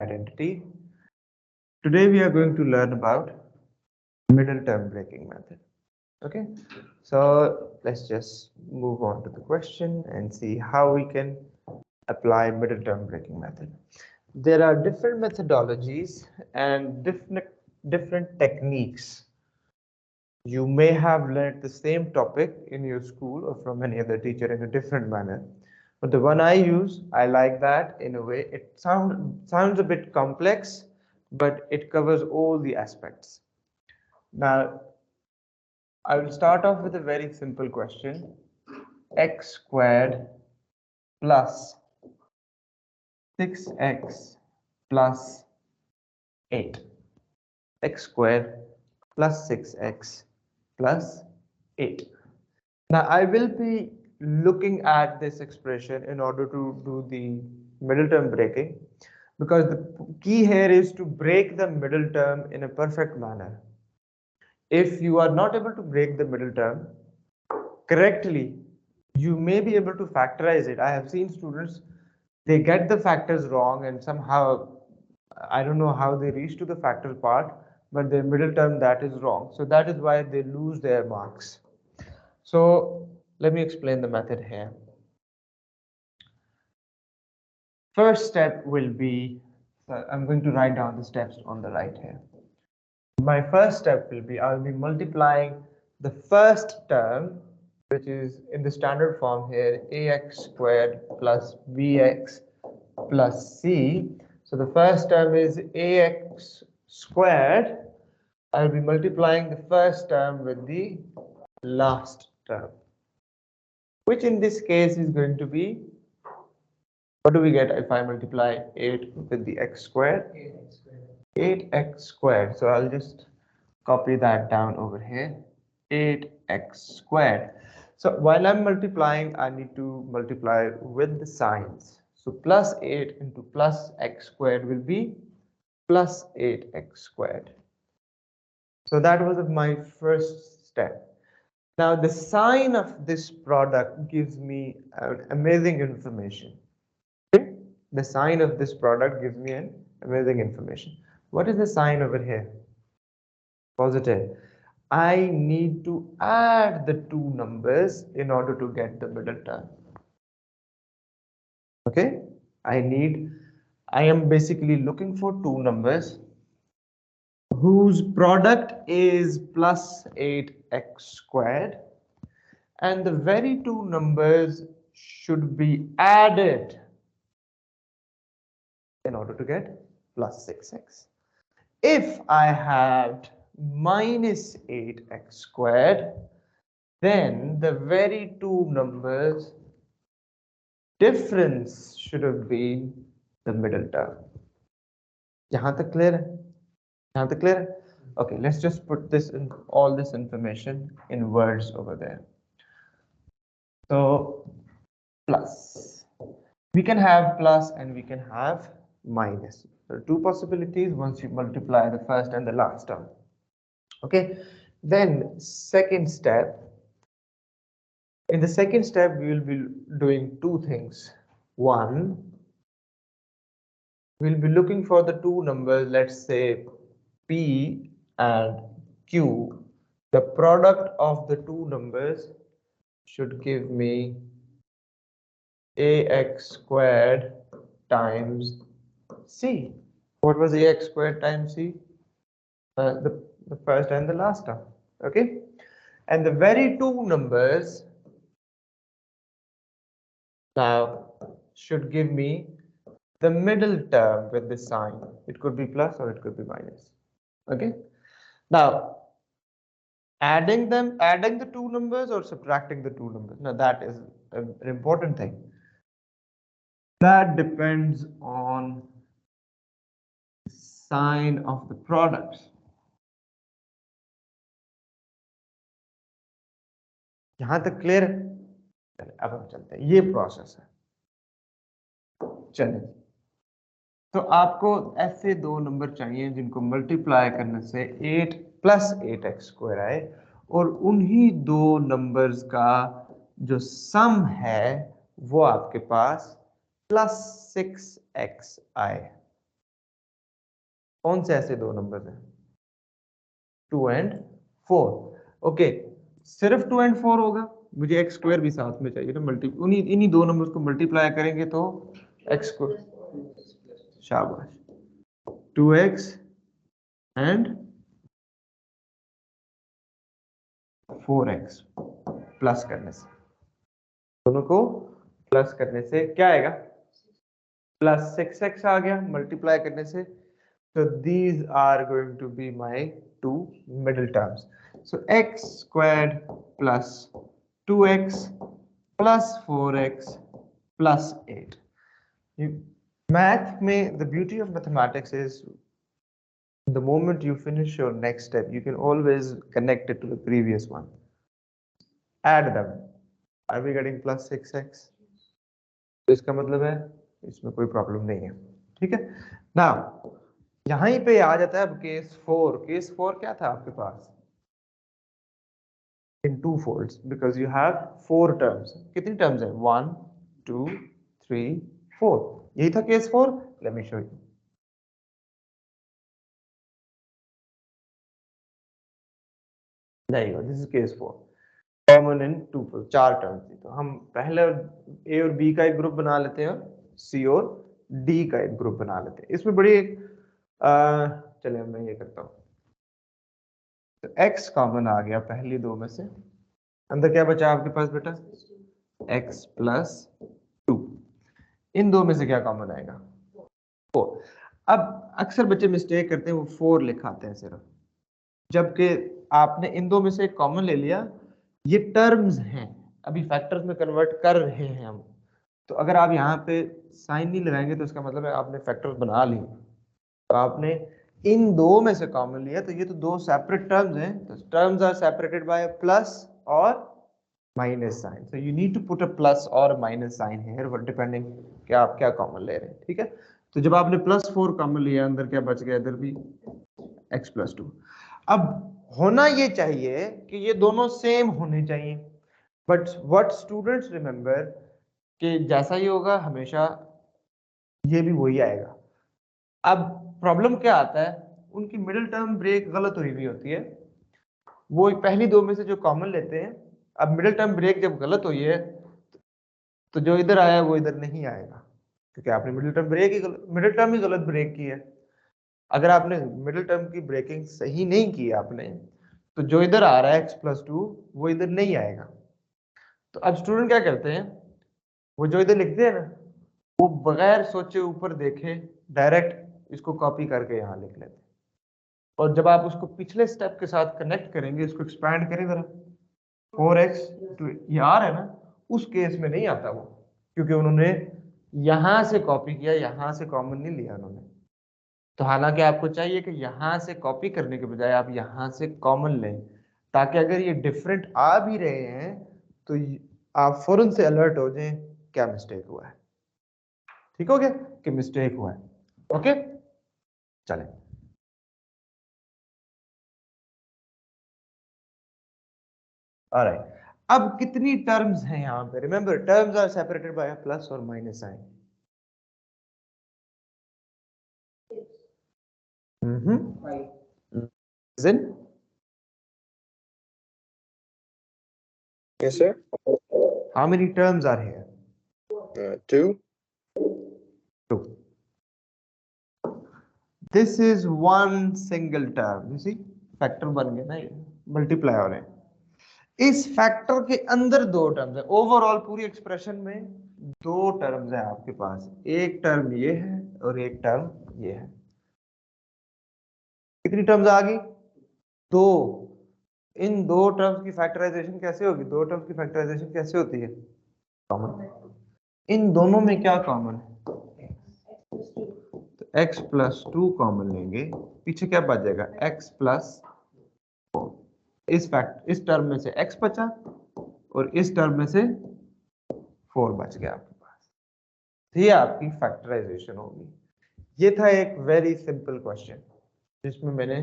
identity. Today we are going to learn about middle term breaking method. Okay, so let's just move on to the question and see how we can apply middle term breaking method. There are different methodologies and different techniques. You may have learned the same topic in your school or from any other teacher in a different manner. But the one I use, I like that in a way. It sounds a bit complex, but it covers all the aspects. Now, I will start off with a very simple question. X squared plus 6x plus 8. X squared plus 6x plus 8. Now I will be looking at this expression in order to do the middle term breaking, because the key here is to break the middle term in a perfect manner. If you are not able to break the middle term correctly, you may be able to factorize it. I have seen students, they get the factors wrong and somehow, I don't know how they reach to the factor part, but their middle term, that is wrong. So that is why they lose their marks. So let me explain the method here. First step will be, I'm going to write down the steps on the right here. My first step will be, I'll be multiplying the first term, which is in the standard form here, ax squared plus bx plus c. So the first term is ax squared. I'll be multiplying the first term with the last term, which in this case is going to be, what do we get if I multiply 8 with the x squared? 8x squared. So I'll just copy that down over here. 8x squared. So while I'm multiplying, I need to multiply with the signs. So plus 8 into plus x squared will be plus 8x squared. So that was my first step. Now the sign of this product gives me amazing information. The sign of this product gives me an amazing information. What is the sign over here? Positive. I need to add the two numbers in order to get the middle term. Okay, I am basically looking for two numbers whose product is plus 8x squared, and the very two numbers should be added in order to get plus 6x. If I have minus 8x squared, then the very two numbers difference should have been the middle term. Yahan tak clear hai? Yahan tak clear hai? Okay, let's just put this in, all this information in words over there. So plus, we can have plus and we can have minus. There are two possibilities once you multiply the first and the last term. Okay, then second step. In the second step, we will be doing two things. One, we'll be looking for the two numbers, let's say P and Q. The product of the two numbers should give me ax squared times c. What was ax squared times c? The first and the last term. Okay, and the very two numbers now should give me the middle term with the sign. It could be plus or it could be minus. Okay, now adding the two numbers or subtracting the two numbers, now that is an important thing. That depends on the sign of the products. यहां तक clear है? अब हम चलते हैं, ये process है. चलिए, तो आपको ऐसे दो नंबर चाहिए जिनको मल्टीप्लाई करने से 8 प्लस 8x स्क्वायर आए, और उन्हीं दो नंबर्स का जो सम है वो आपके पास प्लस 6x आए. कौन से ऐसे दो नंबर हैं? 2 and 4। ओके, सिर्फ 2 and 4 होगा? मुझे एक्स स्क्वायर भी साथ में चाहिए ना, इन्हीं दो नंबर्स को मल्टीप्लाई करेंगे तो एक्स स्क्वायर, शाबाश, 2x एंड 4x प्लस करने से, दोनों को प्लस करने से क्या आएगा? प्लस 6x आ गया मल्टीप्लाई करने से। So these are going to be my two middle terms. So x squared plus 2x plus 4x plus 8. Math में the beauty of mathematics is the moment you finish your next step, you can always connect it to the previous one. Add them. Are we getting plus 6x? तो इसका मतलब है इसमें कोई problem नहीं है, ठीक है। नाउ यहीं पे आ जाता है अब केस 4। केस 4 क्या था आपके पास? In two folds, because you have 4 terms. कितनी टर्म्स है? 1 2 3 4। यही था case 4। Let me show you. There you go, this is case 4। Common in two fold, 4 terms थी, तो हम पहले ए और बी का एक ग्रुप बना लेते हैं, सी और डी का एक ग्रुप बना लेते हैं। इसमें बड़ी चलिए मैं ये करता हूँ। तो x कॉमन आ गया पहली दो में से, अंदर क्या बचा आपके पास बेटा? x plus 2। इन दो में से क्या कॉमन आएगा? 4। अब अक्सर बच्चे मिस्टेक करते हैं, वो 4 लिखाते हैं सिर्फ, जबकि आपने इन दो में से एक कॉमन ले लिया। ये टर्म्स हैं, अभी फैक्टर्स में कन्वर्ट कर रहे हैं हम, तो अगर आप यहाँ पे साइन नहीं लगाएंगे तो इसका मतलब है आपने फैक्टर्स बना लिए। तो आपने इन दो में से कॉमन लिया, तो ये तो दो सेपरेट टर्म्स हैं, तो terms are separated by plus और minus sign. So you need to put a plus और माइनस साइन हियर डिपेंडिंग कि आप क्या कॉमन ले रहे हैं, ठीक है। तो जब आपने प्लस 4 कॉमन लिया, अंदर क्या बच गया? इधर भी x प्लस 2। अब होना ये चाहिए कि ये दोनों सेम होने चाहिए, बट व्हाट स्टूडेंट्स रिमेंबर कि जैसा ही होगा हमेशा ये भी वही आएगा। अब प्रॉब्लम क्या आता है, उनकी मिडिल टर्म ब्रेक गलत हुई हुई होती है। वो पहली दो में से जो कॉमन लेते हैं, अब मिडिल टर्म ब्रेक जब गलत हुई है तो जो इधर आया वो इधर नहीं आएगा, क्योंकि आपने मिडिल टर्म ही गलत ब्रेक की है। अगर आपने मिडिल टर्म की ब्रेकिंग सही नहीं की आपने, तो जो इधर आ रहा है x प्लस 2 वो इधर नहीं आएगा। तो अब स्टूडेंट क्या करते हैं, वो जो इधर लिखते हैं ना, वो बगैर सोचे ऊपर देखे डायरेक्ट इसको कॉपी करके यहाँ लिख लेते हैं। और जब आप उसको पिछले स्टेप के साथ कनेक्ट करेंगे, इसको एक्सपैंड करें जरा, 4x तो ये आ रहा है ना, उस केस में नहीं आता वो, क्योंकि उन्होंने यहां से कॉपी किया, यहां से कॉमन नहीं लिया उन्होंने। तो हालांकि आपको चाहिए कि यहां से कॉपी करने के बजाय आप यहां से कॉमन लें, ताकि अगर ये डिफरेंट आ भी रहे हैं तो आप फौरन से अलर्ट हो जाएं क्या मिस्टेक हुआ है। ठीक हो गया कि मिस्टेक हुआ है? ओके, चलें। ऑलराइट, अब कितनी टर्म्स हैं यहां पे? Remember, terms are separated by plus और minus sign. Isn't? Yes, sir. How many terms are here? 2. 2. This is one single term. You see, factor बन गया ना, ये मल्टीप्लाई हो रहे हैं। इस फैक्टर के अंदर दो टर्म्स है, ओवरऑल पूरी एक्सप्रेशन में दो टर्म्स है आपके पास, एक टर्म ये है और एक टर्म ये है। कितनी टर्म्स आ गई? दो। इन दो टर्म्स की फैक्टराइजेशन कैसे होगी? दो टर्म्स की फैक्टराइजेशन कैसे होती है? कॉमन। इन दोनों में क्या कॉमन है? तो x प्लस 2 कॉमन लेंगे, पीछे क्या बच जाएगा? x plus 4। इस टर्म में से x बचा और इस टर्म में से 4 बच गया आपके पास। ये आपकी फैक्टराइजेशन होगी। ये था एक वेरी सिंपल क्वेश्चन जिसमें मैंने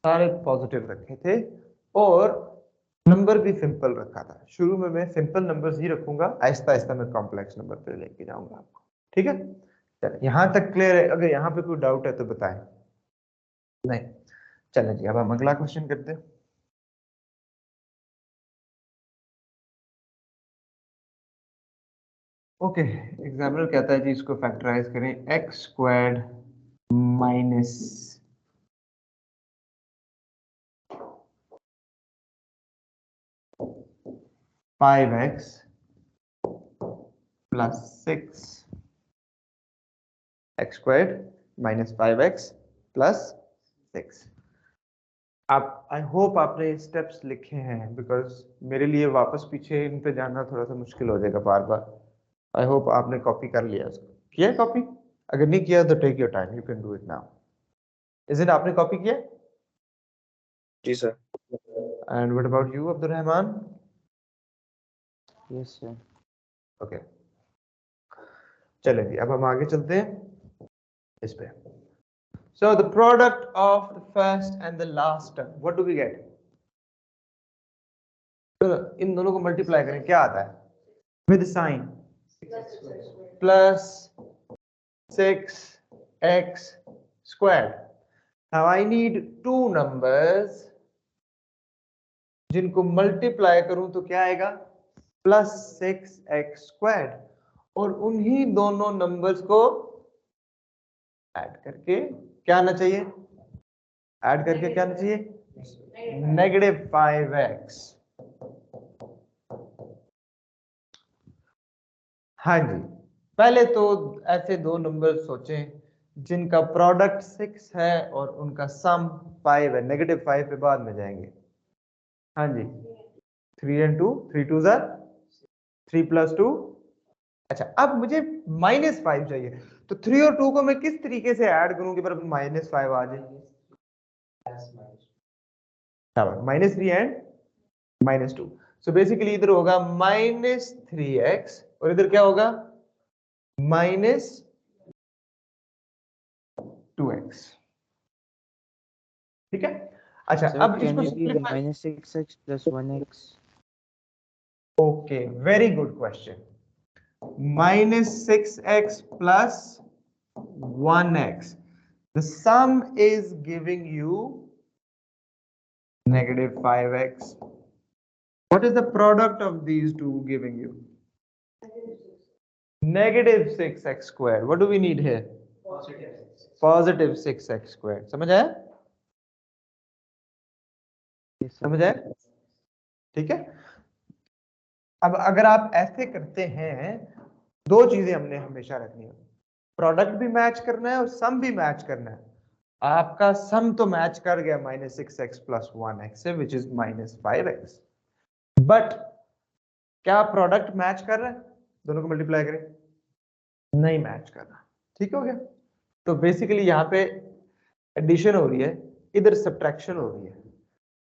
सारे पॉजिटिव रखे थे और नंबर भी सिंपल रखा था। शुरू में मैं सिंपल नंबर्स ही रखूंगा, आहिस्ता आहिस्ता मैं कॉम्प्लेक्स नंबर पे लेके जाऊंगा आपको। ठीक है, चलिए यहां तक क्लियर है? अगर यहाँ पे कोई डाउट है तो बताएं। नहीं। चलें जी, अब हम अगला क्वेश्चन करते हैं। ओके, एग्जामिनर कहता है जी इसको फैक्टराइज करें, x squared minus 5x plus 6 x squared minus 5x plus 6। आप, आई होप आपने स्टेप्स लिखे हैं, बिकॉज मेरे लिए वापस पीछे इन पे जाना थोड़ा सा मुश्किल हो जाएगा बार बार। आई होप आपने कॉपी कर लिया उसको, किया कॉपी? अगर नहीं किया तो take your time, you can do it now. Is it आपने कॉपी किया? जी sir. And what about you Abdul Rahman? Yes sir. Okay, चलें जी, अब हम आगे चलते हैं इस पे। So the product of the first and the last term, what do we get? तो इन दोनों को मल्टीप्लाई करें, क्या आता है? With sign plus 6x squared. Now I need two numbers जिनको मल्टीप्लाई करूं तो क्या आएगा? प्लस 6x स्क्वायर्ड, और उन्हीं दोनों नंबर्स को ऐड करके क्या आना चाहिए? ऐड करके क्या आना चाहिए? Negative 5x। हाँ जी, पहले तो ऐसे दो नंबर सोचें जिनका प्रोडक्ट 6 है और उनका सम 5 है। नेगेटिव 5 पे बाद में जाएंगे। हाँ जी, 3 and 2, 3 2 ज़ा 3 plus 2। अच्छा, अब मुझे -5 चाहिए, तो 3 और 2 को मैं किस तरीके से ऐड करूं कि पर -5 आ जाए? -3 एंड -2। सो बेसिकली इधर होगा -3x और इधर क्या होगा? -2x। ठीक है? अच्छा, Sir, अब can इसको it be simplify. -6x plus 1x? Okay, very good question. -6x plus 1x. The sum is giving you -5x. What is the product of these two giving you? -6x squared. What do we need here? Positive 6x squared. समझ आया? Yes, sir. समझ आया? ठीक है। अब अगर आप ऐसे करते हैं, दो चीजें हमने हमेशा रखनी है, प्रोडक्ट भी मैच करना है और सम भी मैच करना है। आपका सम तो मैच कर गया -6x plus 1x से, विच इज -5x, बट क्या प्रोडक्ट मैच कर रहा है? दोनों को मल्टीप्लाई करें, नहीं मैच कर रहा। ठीक हो गया? तो बेसिकली यहाँ पे एडिशन हो रही है, इधर सब्ट्रैक्शन हो रही है।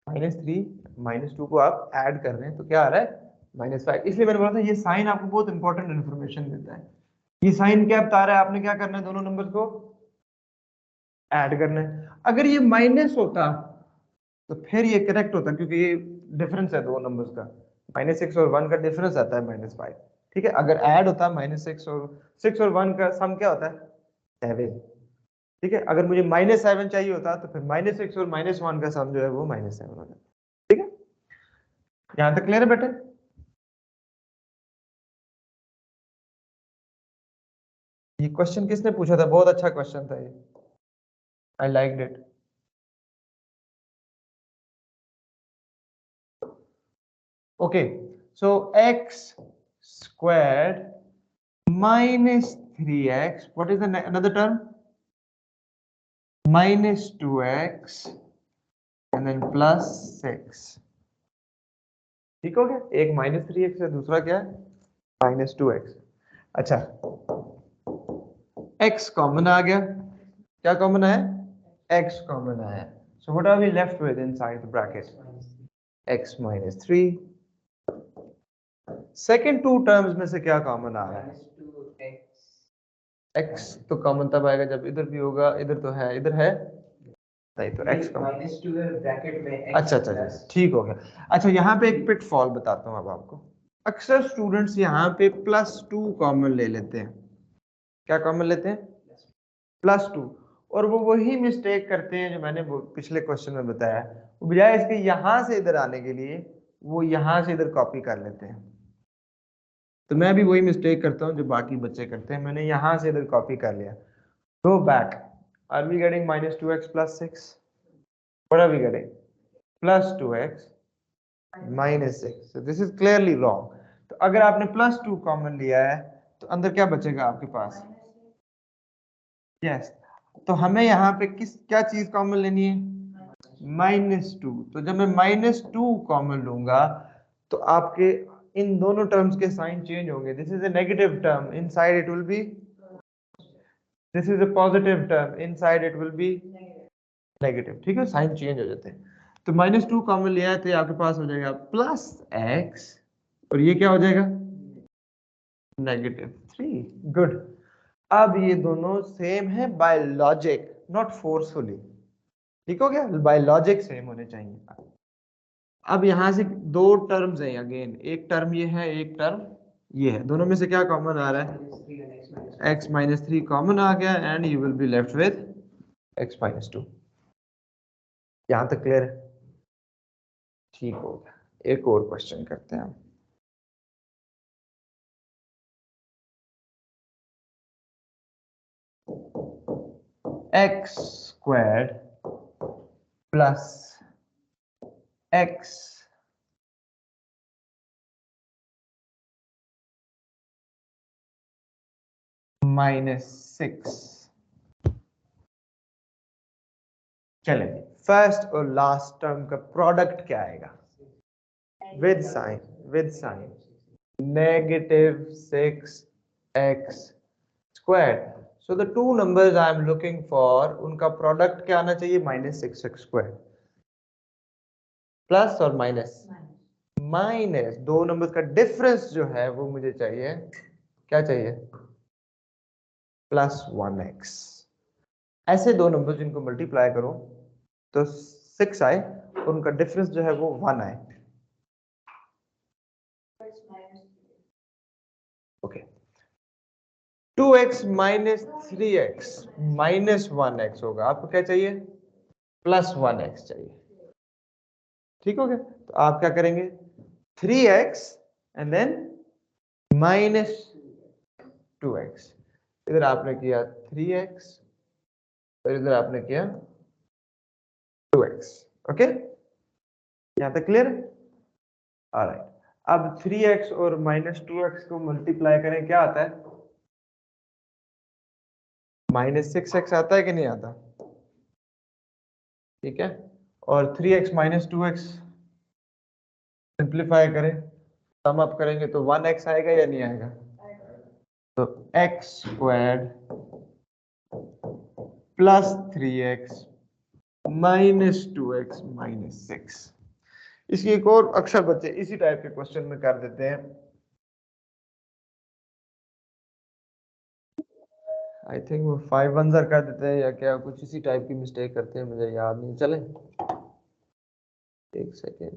-3 -2 को आप ऐड कर रहे हैं तो क्या आ रहा है? -5। इसलिए मैंने बोला था ये साइन आपको बहुत इंपॉर्टेंट इन्फॉर्मेशन देता है। ये साइन क्या बता रहा है? आपने क्या करना है? दोनों नंबर्स को ऐड करना है। अगर ये माइनस होता तो फिर ये करेक्ट होता, क्योंकि ये डिफरेंस है दो नंबर्स का। -6 और 1 का डिफरेंस आता है -5। ठीक है, अगर ऐड होता -6 और 1 का सम क्या होता है? 7। ठीक है, अगर मुझे -7 चाहिए होता तो फिर -6 और -1 का सम जो है वो -7 हो जाता। ठीक है, यहां तक क्लियर है बेटे? ये क्वेश्चन किसने पूछा था? बहुत अच्छा क्वेश्चन था ये, I liked it. Okay, so x squared -3x, what is the another term? -2x and then plus 6। ठीक हो गया? एक -3x है, दूसरा क्या है? -2x। अच्छा, x कॉमन आ गया। क्या कॉमन आया? x कॉमन आया। So what are we left with inside the bracket? x -3। Second two terms में से क्या कॉमन आ रहा है? x तो कॉमन तब आएगा जब इधर भी होगा, इधर तो है, इधर है नहीं, तो x कॉमन। -2 है ब्रैकेट में x अच्छा अच्छा अच्छा, ठीक हो गया। अच्छा, यहाँ पे एक पिटफॉल बताता हूँ अब आपको। अक्सर स्टूडेंट्स यहाँ पे +2 कॉमन ले लेते हैं। क्या कॉमन लेते हैं? +2। और वो वही मिस्टेक करते हैं जो मैंने वो पिछले क्वेश्चन में बताया। वो बजाय इसके यहाँ से इधर आने के लिए वो यहाँ से इधर कॉपी कर लेते हैं। तो मैं भी वही मिस्टेक करता हूँ जो बाकी बच्चे करते हैं। मैंने यहाँ से इधर कॉपी कर लिया। Go back, are we getting -2x + 6? What are we getting? +2x -6. So this is clearly wrong. तो अगर आपने +2 कॉमन लिया है तो अंदर क्या बचेगा आपके पास? यस, तो हमें यहाँ पे क्या चीज कॉमन लेनी है? -2। तो जब मैं -2 कॉमन लूंगा तो आपके इन दोनों टर्म्स के साइन चेंज होंगे। This is a negative term, inside it will be, this is a positive term, inside it will be negative. ठीक है, साइन चेंज हो जाते हैं। तो -2 कॉमन लिया है तो ये आपके पास हो जाएगा +x और ये क्या हो जाएगा? -3। गुड। अब ये दोनों सेम है बाय लॉजिक, नॉट फोर्सफुली। ठीक हो गया, बाय लॉजिक सेम होने चाहिए। अब यहां से दो टर्म्स हैं अगेन, एक टर्म ये है, एक टर्म ये है। दोनों में से क्या कॉमन आ रहा है? x -3 कॉमन आ गया and you will be left with x -2। यहां तक क्लियर है? ठीक हो गया। एक और क्वेश्चन करते हैं हम। x² + x -6। चलें, फर्स्ट और लास्ट टर्म का प्रोडक्ट क्या आएगा? With sign, with sign -6x²। So the two numbers I am looking for, उनका प्रोडक्ट क्या आना चाहिए? -6x²। प्लस और माइनस? माइनस। दो नंबर्स का डिफरेंस जो है वो मुझे चाहिए, क्या चाहिए? +1x। ऐसे दो नंबर जिनको मल्टीप्लाई करो तो 6 आए और उनका डिफरेंस जो है वो 1 आए। ओके, 2x - 3x -1x होगा। आपको क्या चाहिए? +1x चाहिए। ठीक हो गया, तो आप क्या करेंगे? 3x and then -2x। इधर आपने किया 3x और इधर आपने किया 2x। ओके, यहां तक क्लियर? ऑलराइट, अब 3x और -2x को मल्टीप्लाई करें, क्या आता है? -6x आता है कि नहीं आता? ठीक है, और 3x - 2x सिंप्लीफाई करें, सम अप करेंगे तो 1x आएगा या नहीं आएगा? तो x² + 3x -2x -6। इसकी एक और अक्सर बच्चे इसी टाइप के क्वेश्चन में कर देते हैं। आई थिंक वो 5 1 कर देते हैं या क्या, कुछ इसी टाइप की मिस्टेक करते हैं, मुझे याद नहीं। चले एक सेकेंड।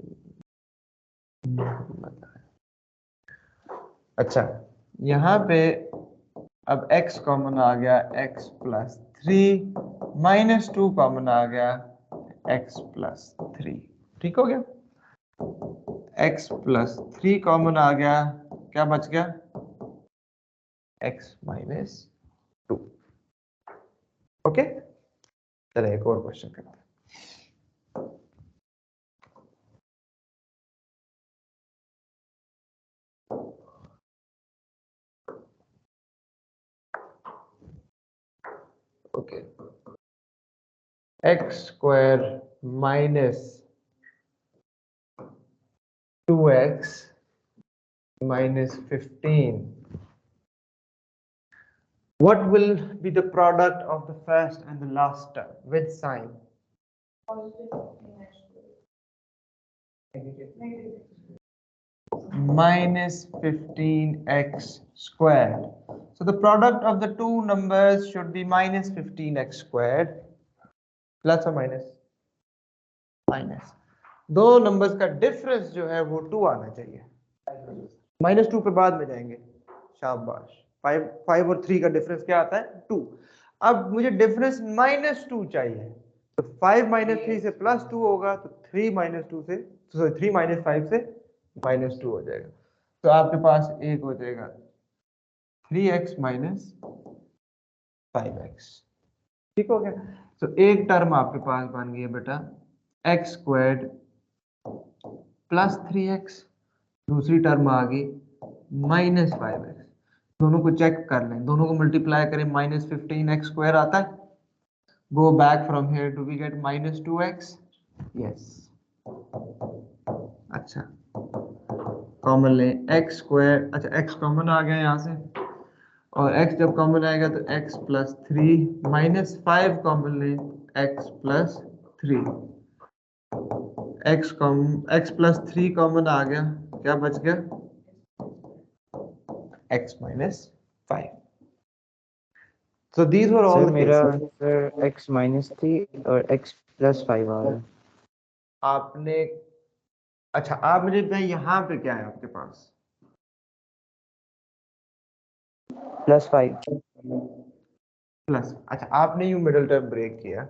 अच्छा, यहाँ पे अब x कॉमन आ गया, x + 3 -2 कॉमन आ गया, x + 3। ठीक हो गया, x + 3 कॉमन आ गया, क्या बच गया? x - 2। ओके, चलिए एक और क्वेश्चन करते हैं। Okay, x² -2x -15. What will be the product of the first and the last term with sign? -15x². So the product of the two numbers should be -15x², plus or minus? Minus. दो numbers का difference जो है वो 2 आना चाहिए। -2 पे बाद में जाएंगे, शाबाश। 5 और 3 का डिफरेंस क्या आता है? 2। अब मुझे डिफरेंस -2 चाहिए, तो 5 - 3 से +2 होगा, तो 3 - 2 से, सॉरी 3 - 5 से -2 हो जाएगा। तो आपके पास एक हो जाएगा 3x - 5x। ठीक हो गया। तो एक टर्म आपके पास बन गई है बेटा x² + 3x, दूसरी टर्म आ गई -5x। दोनों को चेक कर लें, दोनों को मल्टीप्लाई करें, -15x² आता है। Go back from here, do we get -2x? Yes. अच्छा, कॉमन लें x², अच्छा x कॉमन आ गया यहाँ से, और x जब कॉमन आएगा तो x + 3 -5 कॉमन लें, x + 3, x + 3 कॉमन आ गया, क्या बच गया? x - 5। So these were all sir the मेरा cases. आंसर x-3 और x + 5 आ रहा है। आपने, अच्छा आप मुझे बताएं यहाँ पे क्या है आपके पास? +5। प्लस, अच्छा आपने यूं मिडिल टर्म ब्रेक किया,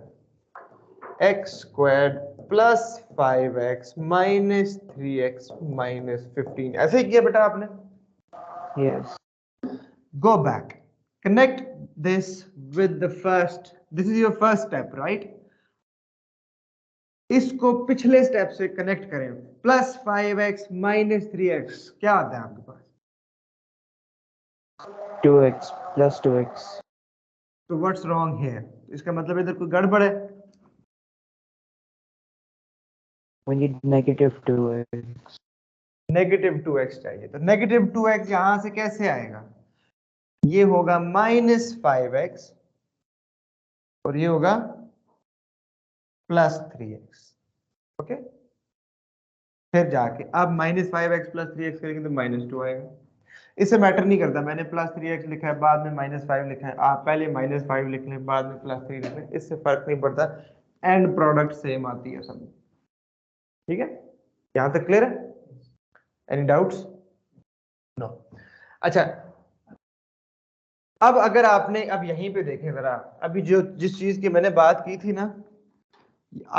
x² + 5x - 3x - 15, ऐसे ही किया बेटा आपने। Yes. Go back, connect this with the first, this is your first step, right? इसको पिछले स्टेप से कनेक्ट करें, +5x - 3x, क्या आता है आपके पास? 2x + 2x। तो व्हाट्स रॉन्ग हियर? इसका मतलब इधर कोई गड़बड़ है। We need -2x। -2x चाहिए, तो -2x यहां से कैसे आएगा? ये होगा -5x और ये होगा +3x। ओके, फिर जाके अब -5x + 3x करेंगे तो -2 आएगा। इससे मैटर नहीं करता मैंने +3x लिखा है, बाद में -5 लिखा है, आप पहले -5 लिख लें, बाद में +3 लिख लें, इससे फर्क नहीं पड़ता, एंड प्रोडक्ट सेम आती है सब। ठीक है, यहां तक क्लियर है? Any doubts? नो। अच्छा, अब अगर आपने, अब यहीं पे देखें जरा, अभी जो जिस चीज की मैंने बात की थी ना,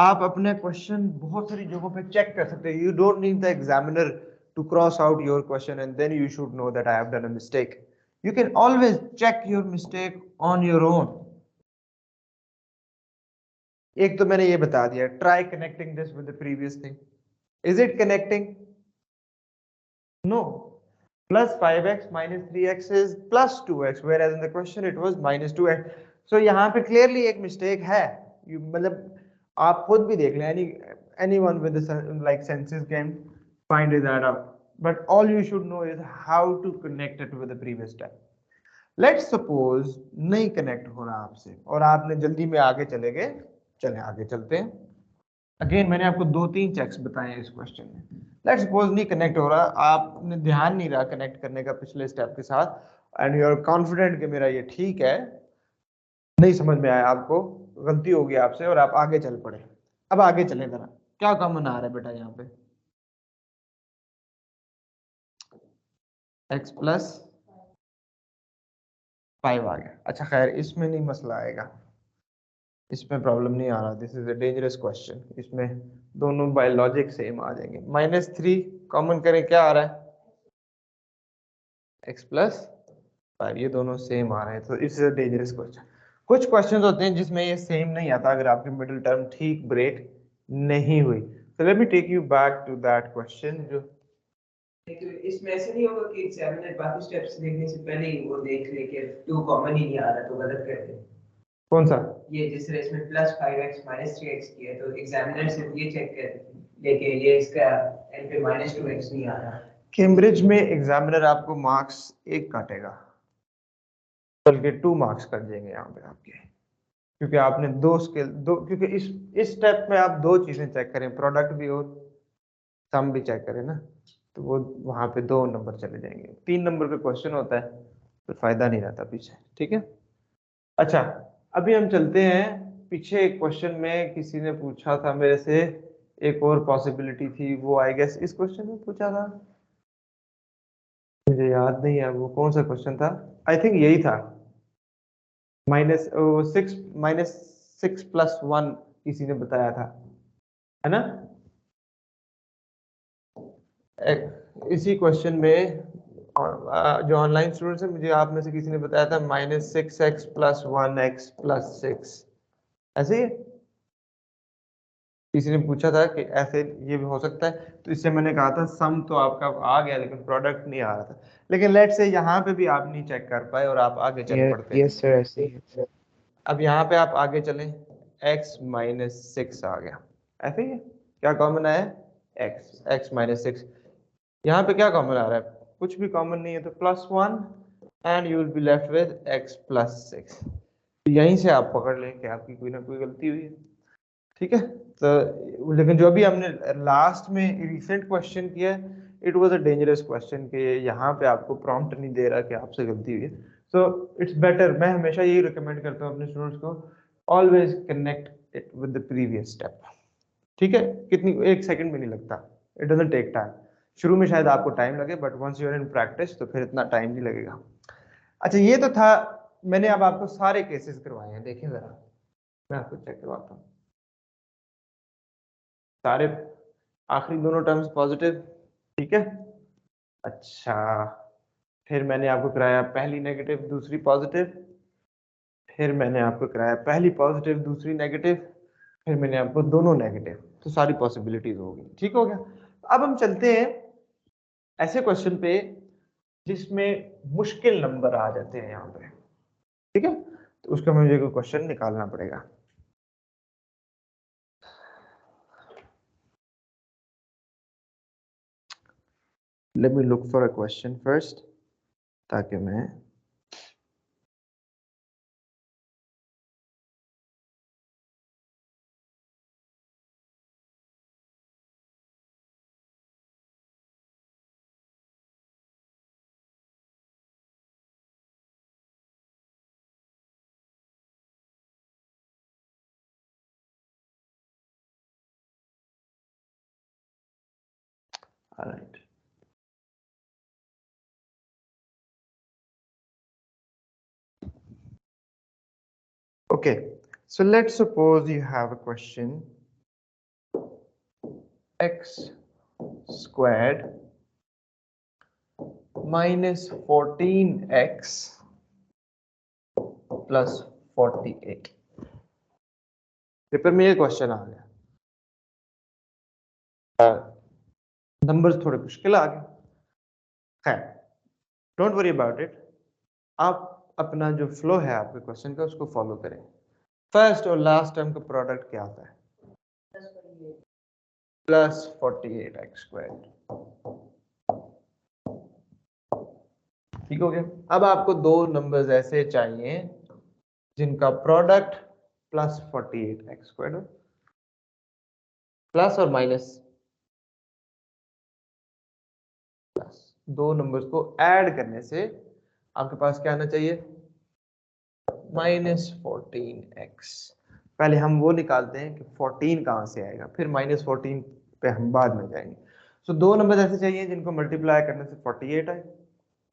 आप अपने क्वेश्चन बहुत सारी जगहों पे चेक कर सकते हैं। You don't need the examiner to cross out your question and then you should know that I have done a mistake. You can always check your mistake on your own. एक तो मैंने ये बता दिया, try connecting this with the previous thing. Is it connecting? No. +5x - 3x is +2x, whereas in the question it was -2x. So यहाँ पे clearly एक mistake है। मतलब आप खुद भी देख लें, anyone with the like senses can find that out. But all you should know is how to connect it with the previous step. Let's suppose नहीं कनेक्ट हो रहा आपसे और आपने जल्दी में आगे चले गए, चले आगे चलते हैं। अगेन मैंने आपको 2-3 चेक्स बताए हैं इस क्वेश्चन में। लेट्स सपोज नहीं कनेक्ट हो रहा, आपने ध्यान नहीं रहा कनेक्ट करने का पिछले स्टेप के साथ, एंड यू आर कॉन्फिडेंट कि मेरा ये ठीक है, नहीं समझ में आया आपको, गलती हो गई आपसे और आप आगे चल पड़े। अब आगे चलें जरा, क्या कॉमन आ रहा है बेटा यहाँ पे? x + 5 आ गया। अच्छा खैर इसमें नहीं मसला आएगा, इसमें प्रॉब्लम नहीं आ रहा, this is a dangerous question. इसमें दोनों बाय लॉजिक सेम आ जाएंगे। -3 कॉमन करें, क्या आ रहा है? x + 5, ये दोनों सेम आ रहे हैं, तो इट्स अ डेंजरस क्वेश्चन। कुछ क्वेश्चंस होते हैं जिसमें ये सेम नहीं आता अगर आपकी मिडिल टर्म ठीक ब्रेक नहीं हुई। so let me take you back to that question जो इसमें ऐसे नहीं होगा कि एग्जामिनर बाकी स्टेप्स देखने से पहले ही वो देख ले कि 2 कॉमन ही नहीं आ रहा तो गलत कर दे। कौन सा? ये जिस तरह इसमें +5x - 3x किया तो एग्जामिनर सिर्फ ये चेक कर लेके ये इसका एंड पे -2x नहीं आ रहा। कैम्ब्रिज में एग्जामिनर आपको मार्क्स 1 काटेगा, बल्कि 2 मार्क्स कट जाएंगे यहाँ पे आपके, क्योंकि आपने क्योंकि इस स्टेप में आप 2 चीजें चेक करें, प्रोडक्ट भी और सम भी चेक करें ना, तो वो वहां पे 2 नंबर चले जाएंगे। 3 नंबर का क्वेश्चन होता है तो फायदा नहीं रहता पीछे। ठीक है, अच्छा अभी हम चलते हैं पीछे। एक क्वेश्चन में किसी ने पूछा था मेरे से, एक और पॉसिबिलिटी थी, वो आई गेस इस क्वेश्चन में पूछा था, मुझे याद नहीं है वो कौन सा क्वेश्चन था। आई थिंक यही था, -6 प्लस 1 किसी ने बताया था, है ना? इसी क्वेश्चन में जो ऑनलाइन स्टूडेंट्स हैं, मुझे आप में से किसी ने बताया था -6x प्लस 1x प्लस 6, ऐसे ही किसी ने पूछा था कि ऐसे ये भी हो सकता है। तो इससे मैंने कहा था सम तो आपका आ गया लेकिन प्रोडक्ट नहीं आ रहा था। लेकिन लेट्स से यहाँ पे भी आप नहीं चेक कर पाए और आप आगे चल पड़ते हैं। यस सर, ऐसे ही है। अब यहाँ पे आप आगे चलें, x -6 आ गया, ऐसे ही है। क्या कॉमन आया? x -6। यहाँ पे क्या कॉमन आ रहा है? कुछ भी कॉमन नहीं है, तो +1 and you will be left with x + 6। यहीं से आप पकड़ लें कि आपकी कोई ना कोई गलती हुई है, ठीक है। तो लेकिन जो भी हमने लास्ट में रिसेंट क्वेश्चन किया है, it was a dangerous question कि यहाँ पे आपको प्रॉम्प्ट नहीं दे रहा कि आपसे गलती हुई है। सो इट्स बेटर, मैं हमेशा यही रिकमेंड करता हूँ अपने स्टूडेंट्स को, always connect it with the previous step, ठीक है। कितनी 1 सेकंड भी नहीं लगता, इट डजंट टेक टाइम। शुरू में शायद आपको टाइम लगे, but once you are in practice तो फिर इतना टाइम नहीं लगेगा। अच्छा, ये तो था, मैंने अब आपको सारे केसेस करवाए हैं, देखें जरा, मैं आपको चेक करवाता हूँ सारे, आखिरी दोनों टर्म्स पॉजिटिव, ठीक है। अच्छा, फिर मैंने आपको कराया पहली नेगेटिव दूसरी पॉजिटिव, फिर मैंने आपको कराया पहली पॉजिटिव दूसरी नेगेटिव, फिर मैंने आपको दोनों नेगेटिव, तो सारी पॉसिबिलिटीज होगी, ठीक हो गया। अब हम चलते हैं ऐसे क्वेश्चन पे जिसमें मुश्किल नंबर आ जाते हैं यहाँ पे, ठीक है। तो उसका मुझे कोई क्वेश्चन निकालना पड़ेगा। Let me look for a question first, ताकि मैं alright. Okay, so let's suppose you have a question x squared minus 14x plus 48। Paper में ये क्वेश्चन आ गया, नंबर्स थोड़े मुश्किल आ गए, खैर डोंट वरी अबाउट इट। आप अपना जो फ्लो है आपके क्वेश्चन का उसको फॉलो करें। फर्स्ट और लास्ट टर्म का प्रोडक्ट क्या आता है? प्लस 48x स्क्वायर, ठीक हो गया। अब आपको दो नंबर्स ऐसे चाहिए जिनका प्रोडक्ट प्लस 48x स्क्वायर हो, प्लस और माइनस, प्लस दो नंबर्स को ऐड करने से आपके पास क्या आना चाहिए? -14x। पहले हम वो निकालते हैं कि 14 कहाँ से आएगा, फिर -14 पे हम बाद में जाएंगे। सो दो नंबर ऐसे चाहिए जिनको मल्टीप्लाई करने से 48 आए,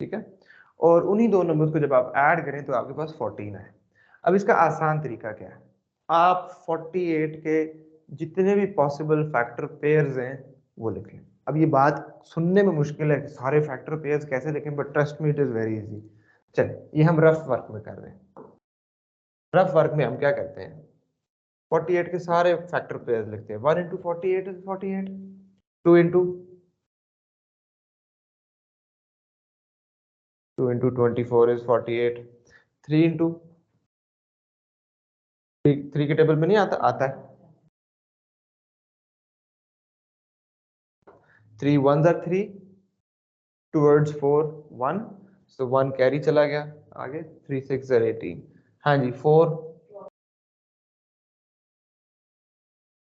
ठीक है। और उन्हीं दो नंबर्स को जब आप ऐड करें तो आपके पास 14 आए। अब इसका आसान तरीका क्या है? आप 48 के जितने भी पॉसिबल फैक्टर पेयर्स हैं वो लिखें। अब ये बात सुनने में मुश्किल है कि सारे फैक्टर पेयर्स कैसे लिखें, but trust me it is very easy. चलिए, ये हम रफ वर्क में कर रहे हैं। रफ वर्क में हम क्या करते हैं, 48 के सारे फैक्टर पेयर्स लिखते हैं। 1 × 48 इज 48, 2 × 24 इज 48, 3 × 3 के टेबल में नहीं आता है। 3 1s are 3, towards 4 1, so 1 carry चला गया आगे, 3 6 are 18। हाँ जी, 4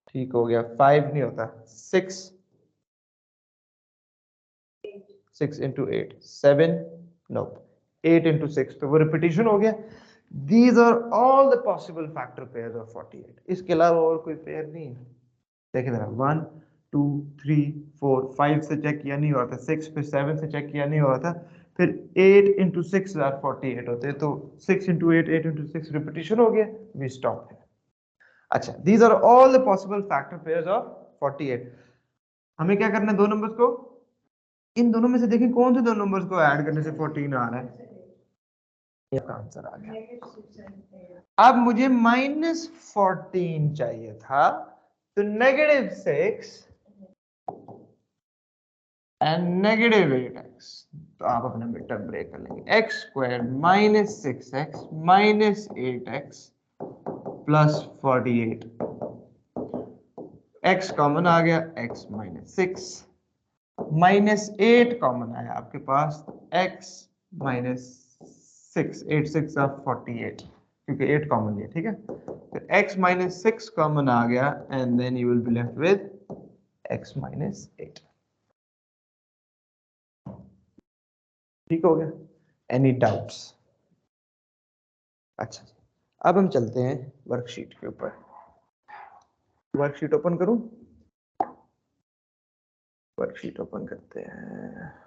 ठीक हो गया, 5 नहीं होता, 6 6 × 8 7, नो 8 × 6, तो वो रिपीटिशन हो गया। These are all the possible factor pairs of 48, इसके अलावा और कोई पेयर नहीं है। देखें जरा, 1 2 3 4 5 से चेक किया नहीं हो रहा था, 6 पे 7 से चेक किया नहीं हो रहा था, फिर 8 into 6 are 48 होते हैं, तो 6 into 8, 8 into 6 रिपीटिशन हो गया, we stop here. अच्छा, these are all the possible factor pairs of 48. हमें क्या करना है दो नंबर्स को, इन दोनों में से देखें कौन से दो नंबर्स को ऐड करने से 14 आ रहा है, ये आंसर आ गया। अब मुझे -14 चाहिए था, तो -6 एंड -8x, तो आप अपना मिड टर्म ब्रेक कर लेंगे, x² - 6x - 8x + 48, x common आ गया, x - 6 -8 कॉमन आया आपके पास, x - 6, 8 6 are 48, क्योंकि 8 कॉमन है, ठीक है, तो x - 6 कॉमन आ गया, and then you will be left with x - 8। ठीक हो गया, एनी डाउट्स? अच्छा, अब हम चलते हैं वर्कशीट के ऊपर। वर्कशीट ओपन करूं? वर्कशीट ओपन करते हैं।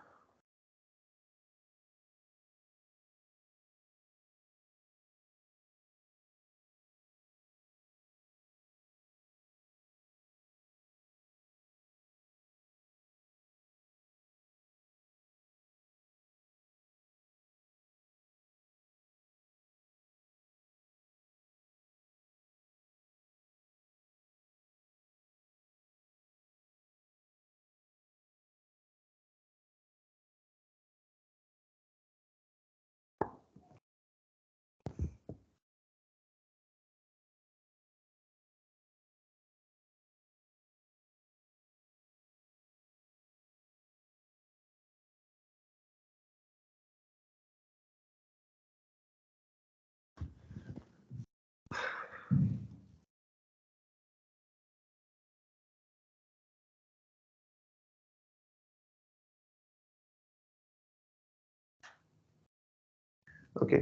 Okay,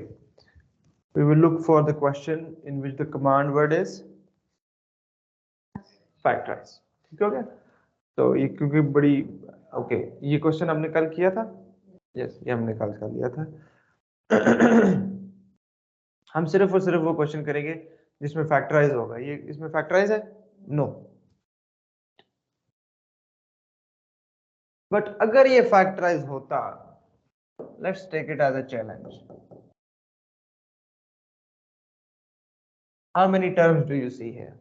we will look for the question in which the command word is factorize. ठीक हो गया, तो ये क्योंकि बड़ी ओके, ये क्वेश्चन हमने कल किया था, यस ये हमने कल कर लिया था। हम सिर्फ और सिर्फ वो क्वेश्चन करेंगे जिसमें फैक्टराइज होगा। ये इसमें फैक्टराइज है? नो। बट अगर ये फैक्टराइज होता, let's take it as a challenge. How many terms do you see here?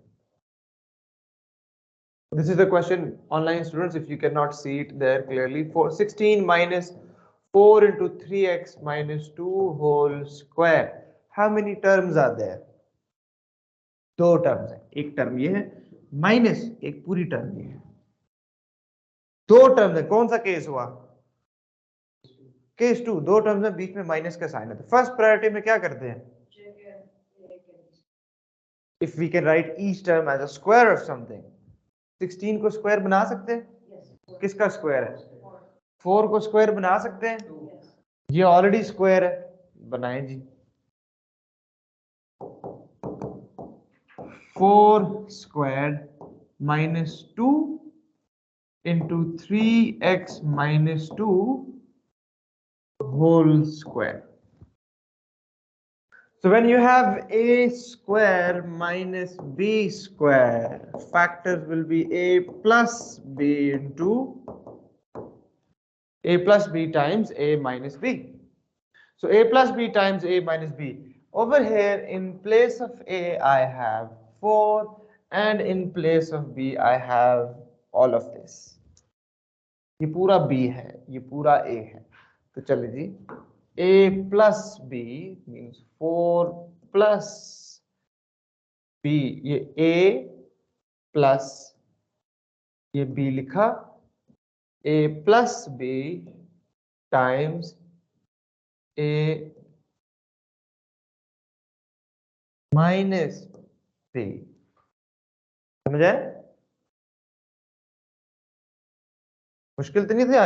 This is the question, online students, if you cannot see it there clearly. 16 minus 4 into 3x minus 2 whole square. How many terms are there? दो terms है, एक term ये है minus एक पूरी term ये है, दो टर्म्स है। कौन सा केस हुआ? केस 2, दो टर्म्स है, बीच में माइनस का साइन है। तो फर्स्ट प्रायोरिटी में क्या करते हैं? If we can write each term as a square of something, 16 को स्क्वायर बना सकते हैं। किसका स्क्वायर है? 4 को स्क्वायर बना सकते हैं। ये ऑलरेडी स्क्वायर है, बनाएं जी। 4 square minus 2 into 3x minus 2 whole square. So when you have a square minus b square, factors will be a plus b into a plus b times a minus b. So a plus b times a minus b. Over here in place of a I have 4 and in place of b I have all of this. ये पूरा b है, ये पूरा a है, तो चलिए जी a plus b means 4 plus b, ये a plus ये b लिखा, a plus b times a minus b। समझ आए? मुश्किल तो नहीं था?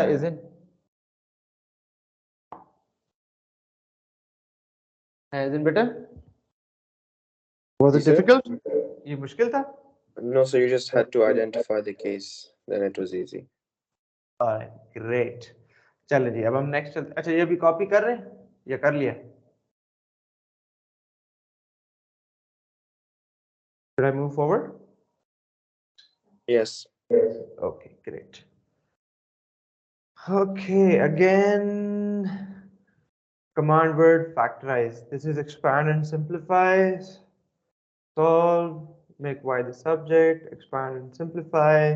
isn't better? Was it Yes, sir. difficult? ये मुश्किल था? No, so you just had to identify the case, then it was easy. Alright, great. चलो जी, अब हम नेक्स्ट चलते। अच्छा, ये भी कॉपी कर रहे हैं या कर लिया? Should I move forward? Yes. Okay, great. Okay, again, command word factorize. This is expand and simplify. Solve, make y the subject, expand and simplify.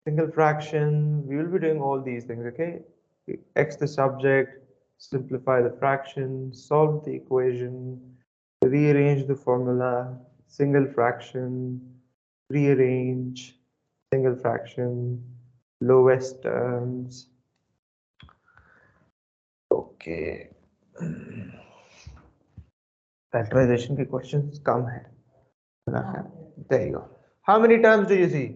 Single fraction. We will be doing all these things, okay? X the subject, simplify the fraction, solve the equation, rearrange the formula, single fraction, rearrange, single fraction, lowest terms. Okay. Factorization के questions कम है. There you go. How many terms do you see?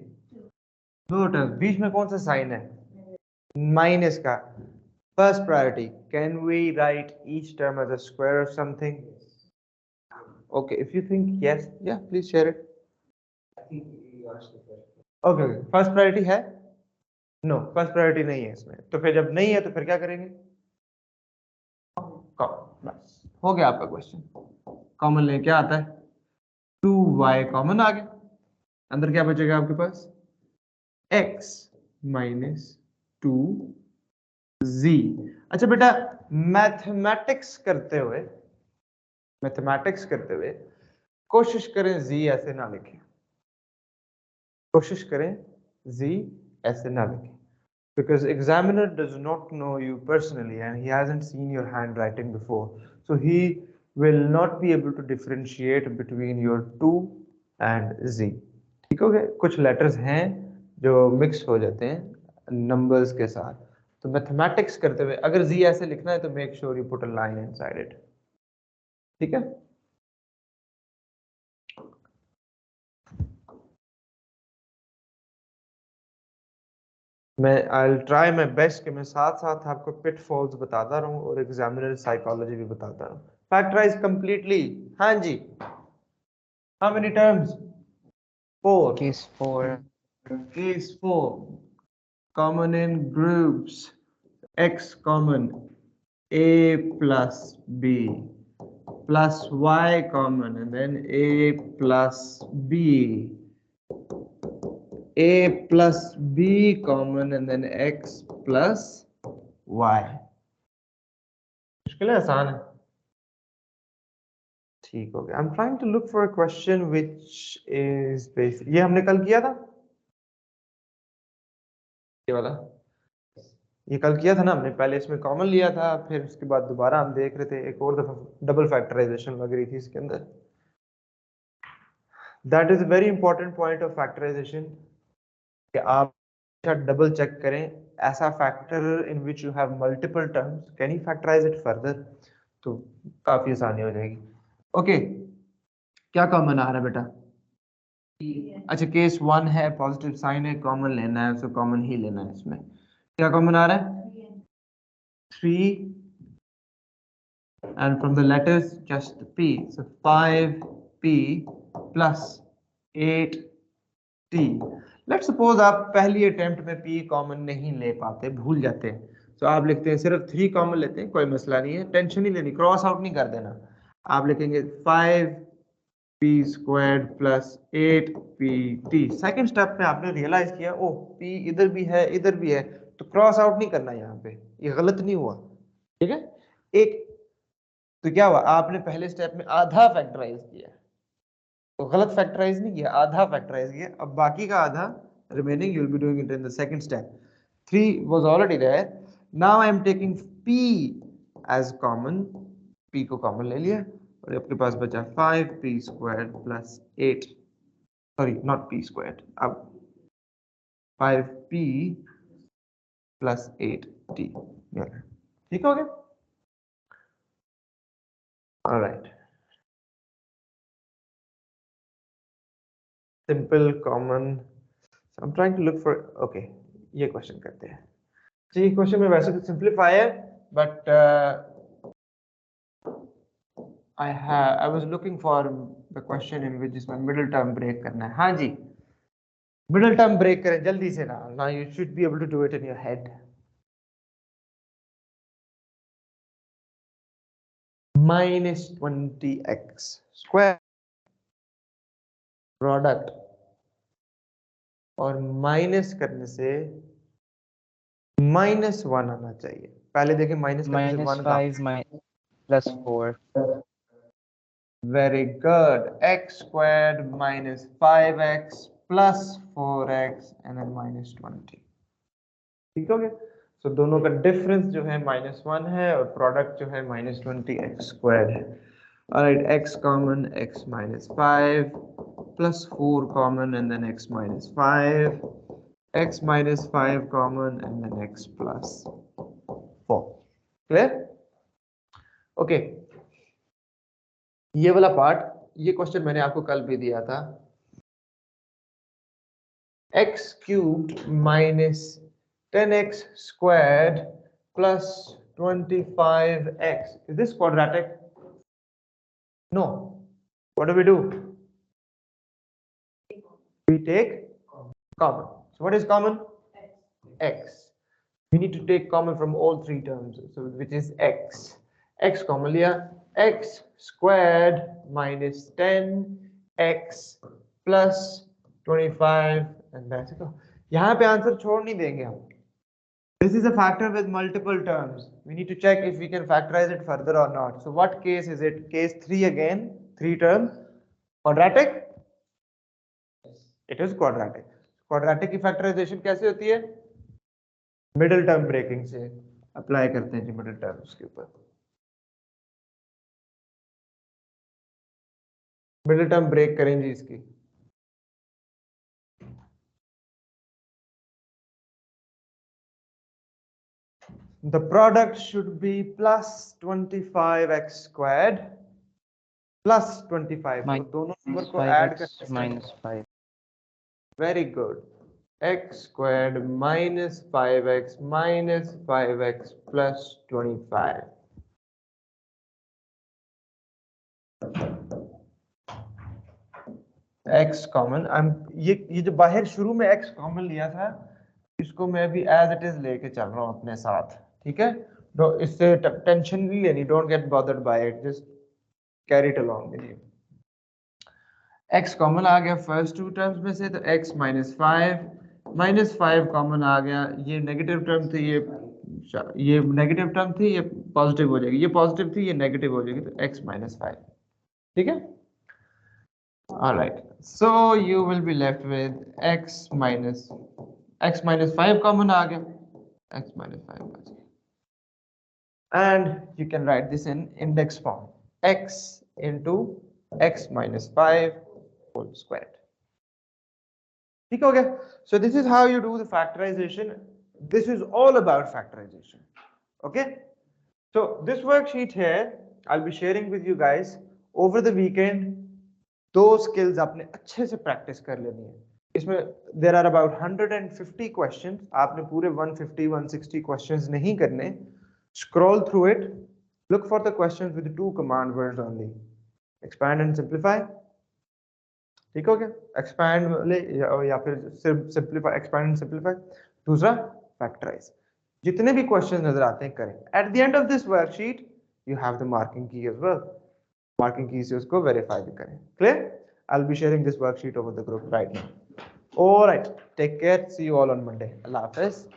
2 terms. बीच में कौन सा sign है? Minus का. First priority. Can we write each term as a square or something? Okay, if you think yes, yeah, please share it. Okay, okay. First priority है? No, first priority नहीं है इसमें. तो फिर जब नहीं है तो फिर क्या करेंगे? बस हो गया आपका क्वेश्चन. कॉमन ले क्या आता है? 2y कॉमन आ गया. अंदर क्या बचेगा आपके पास? x minus 2z. अच्छा बेटा, मैथमेटिक्स करते हुए कोशिश करें z ऐसे ना लिखें. कोशिश करें z ऐसे ना लिखें. Because examiner does not know you personally and he hasn't seen your handwriting before, so he will not be able to differentiate between your 2 and z. ठीक हो गया? कुछ लेटर्स हैं जो मिक्स हो जाते हैं नंबर्स के साथ. तो मैथमेटिक्स करते हुए अगर z ऐसे लिखना है तो make sure you put a line inside it. ठीक है? मैं I'll try my best कि मैं साथ साथ आपको pitfalls बताता रहूं और एग्जामिनर साइकोलॉजी भी बताता रहूं. Factorize completely. हाँ जी. How many terms? 4. Case 4. Case 4. Common in groups. X common. A plus B plus Y common and then A plus B. A plus B common and then X plus Y. मुश्किल है आसान है? ठीक हो गया. I'm trying to look for a question which is basic. ये हमने कल किया था? ये वाला? ये कल किया था ना हमने. पहले इसमें कॉमन लिया था, फिर उसके बाद दोबारा हम देख रहे थे. एक और दफा डबल फैक्टराइजेशन लग रही थी इसके अंदर. That is a very important point of factorization कि आप डबल चेक करें. ऐसा factor in which you have multiple terms, can you factorise it further? तो काफी आसानी हो जाएगी. ओके, क्या कॉमन आ रहा है बेटा? अच्छा, केस 1 है, पॉजिटिव साइन है, कॉमन लेना है, सो कॉमन ही लेना है इसमें. क्या कॉमन आ रहा है? 3 and from the letters just p, so 5p plus 8t. Let's suppose आप पहली अटेम्प्ट में p कॉमन नहीं ले पाते, भूल जाते हैं, तो आप लिखते हैं सिर्फ 3 कॉमन लेते हैं. कोई मसला नहीं है, टेंशन नहीं लेनी, क्रॉस आउट नहीं कर देना. आप लिखेंगे 5p squared plus 8pt. Second step में आपने रियलाइज किया ओ p इधर भी है इधर भी है, तो क्रॉस आउट नहीं करना. यहाँ पे ये गलत नहीं हुआ. ठीक है? एक तो क्या हुआ, आपने पहले स्टेप में आधा फैक्टराइज किया, तो गलत फैक्टराइज नहीं किया, आधा फैक्टराइज किया. अब बाकी का आधा remaining you will be doing it in the second step. 3 was already there. Now I am taking p as common. p को कॉमन ले लिया और आपके पास बचा 5p squared plus 8, sorry not p squared, अब 5p प्लस 8t. ठीक हो गया? All right. Simple, common. So I'm trying to look for. Okay, ये क्वेश्चन करते हैं. तो ये क्वेश्चन में वैसे तो सिंपलीफाई है, but I was looking for the question in which इसमें middle term break करना है. हाँ जी, middle term break करें जल्दी से ना. Now you should be able to do it in your head. minus 20x square product और माइनस करने से -1 आना चाहिए। पहले देखें माइनस करने से minus 1 का 5 plus 4. Very good, x squared minus 5x plus 4x and then -20। ठीक हो गया। सो दोनों का डिफरेंस जो है -1 है और प्रोडक्ट जो है -20x स्क्वायर्ड है। Alright, x common, x minus 5 plus 4 common and then x minus 5, x minus 5 common and then x plus 4। Clear? Okay, ये वाला पार्ट, ये क्वेश्चन मैंने आपको कल भी दिया था। x cubed minus 10x squared plus 25x, is this quadratic? No. What do? We take common. So what is common? X. We need to take common from all three terms, so which is x. X common लिया, x squared minus 10x plus 25 and that's it. यहाँ पे answer छोड़ नहीं देंगे हम। This is a factor with multiple terms. We need to check if we can factorize it further or not. So what case is it? Case 3 again, 3 term, quadratic? It is quadratic. Quadratic की factorization कैसे होती है? Middle term breaking से apply करते हैं जी, middle term उसके ऊपर। Middle term break करेंगे इसकी। The product should be plus 25x squared plus 25। तो दोनों नंबर को ऐड करते हैं। minus 5. Very good, x squared minus 5x plus 25। x common, ये जो बाहर शुरू में x कॉमन लिया था, इसको मैं भी एज इट इज लेके चल रहा हूँ अपने साथ। ठीक है, तो इससे टेंशन नहीं लेनी, don't get bothered by it, just carry it along with you. x common आ गया फर्स्ट टू टर्म्स में से, तो x -5 कॉमन आ गया। ये नेगेटिव टर्म थी, ये नेगेटिव टर्म थी, ये पॉजिटिव हो जाएगी, ये पॉजिटिव थी, ये नेगेटिव हो जाएगी, तो x -5। ठीक है, alright, so you will be left with x -5 common आ गया, x -5 बच गया। And you can write this in index form, x into x -5 whole squared। ठीक हो गया। So this is how you do the factorization. This is all about factorization. Okay, so this worksheet here I'll be sharing with you guys over the weekend। दो skills आपने अच्छे से practice कर लेनी है। इसमें there are about 150 questions, आपने पूरे 150-160 questions नहीं करने। Scroll through it, look for the questions with 2 command words only, expand and simplify। ठीक हो गया, expand या फिर सिर्फ simplify, expand and simplify। दूसरा factorize। जितने भी questions नजर आते हैं करें। At the end of this worksheet you have the marking key as well, marking key से उसको verify भी करें। Clear? I'll be sharing this worksheet over the group right now। All right, take care, see you all on Monday। Allah Hafiz।